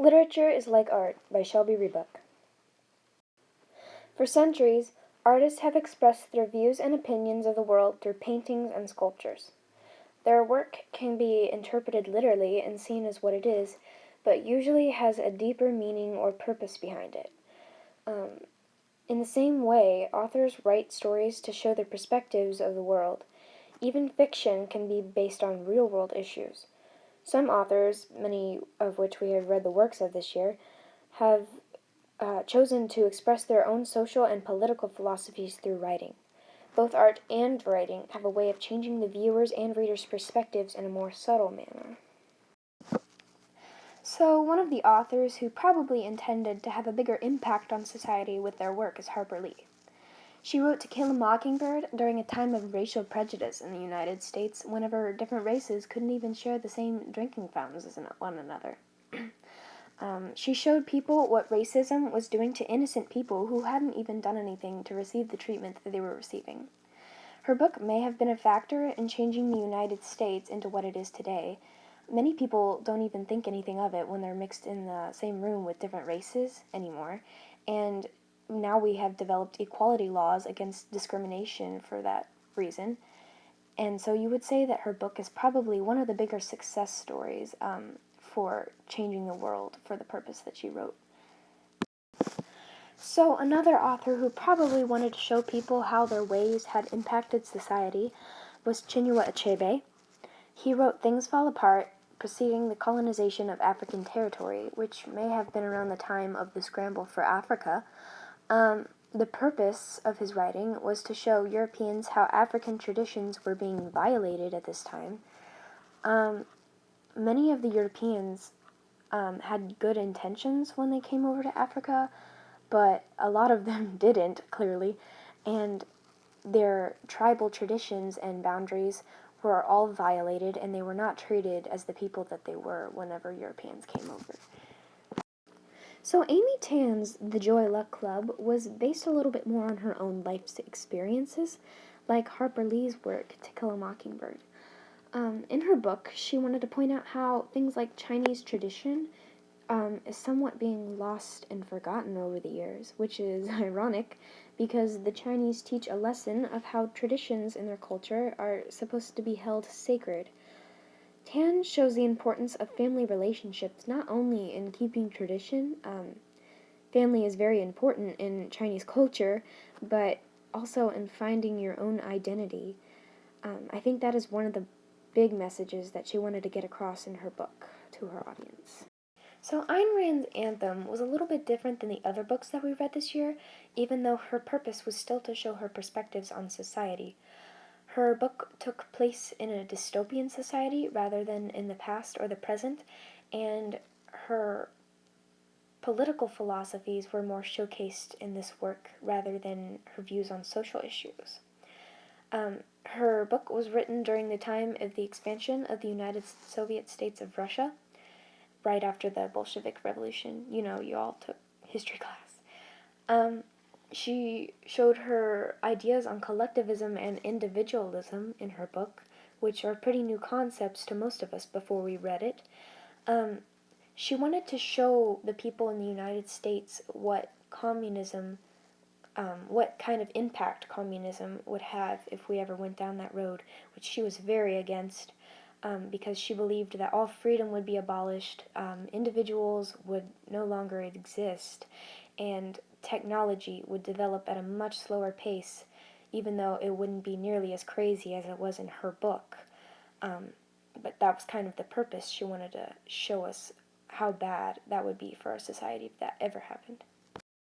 Literature is like art by ShelbyRebuck. For centuries, artists have expressed their views and opinions of the world through paintings and sculptures. Their work can be interpreted literally and seen as what it is, but usually has a deeper meaning or purpose behind it. In the same way, authors write stories to show their perspectives of the world. Even fiction can be based on real-world issues. Some authors, many of which we have read the works of this year, have chosen to express their own social and political philosophies through writing. Both art and writing have a way of changing the viewer's and reader's perspectives in a more subtle manner. So, one of the authors who probably intended to have a bigger impact on society with their work is Harper Lee. She wrote To Kill a Mockingbird during a time of racial prejudice in the United States, whenever different races couldn't even share the same drinking fountains as one another. She showed people what racism was doing to innocent people who hadn't even done anything to receive the treatment that they were receiving. Her book may have been a factor in changing the United States into what it is today. Many people don't even think anything of it when they're mixed in the same room with different races anymore, and now we have developed equality laws against discrimination for that reason. And so you would say that her book is probably one of the bigger success stories for changing the world for the purpose that she wrote. So another author who probably wanted to show people how their ways had impacted society was Chinua Achebe. He wrote Things Fall Apart, preceding the colonization of African territory, which may have been around the time of the scramble for Africa. The purpose of his writing was to show Europeans how African traditions were being violated at this time. Many of the Europeans had good intentions when they came over to Africa, but a lot of them didn't, clearly, and their tribal traditions and boundaries were all violated, and they were not treated as the people that they were whenever Europeans came over. So Amy Tan's The Joy Luck Club was based a little bit more on her own life's experiences, like Harper Lee's work, To Kill a Mockingbird. In her book, she wanted to point out how things like Chinese tradition is somewhat being lost and forgotten over the years, which is ironic because the Chinese teach a lesson of how traditions in their culture are supposed to be held sacred. Tan shows the importance of family relationships not only in keeping tradition, family is very important in Chinese culture, but also in finding your own identity. I think that is one of the big messages that she wanted to get across in her book to her audience. So Ayn Rand's Anthem was a little bit different than the other books that we read this year, even though her purpose was still to show her perspectives on society. Her book took place in a dystopian society rather than in the past or the present, and her political philosophies were more showcased in this work rather than her views on social issues. Her book was written during the time of the expansion of the United Soviet States of Russia, right after the Bolshevik Revolution. You know, you all took history class. She showed her ideas on collectivism and individualism in her book, which are pretty new concepts to most of us before we read it. She wanted to show the people in the United States what communism, what kind of impact communism would have if we ever went down that road, which she was very against, because she believed that all freedom would be abolished, individuals would no longer exist, and technology would develop at a much slower pace, even though it wouldn't be nearly as crazy as it was in her book. But that was kind of the purpose. She wanted to show us how bad that would be for our society if that ever happened.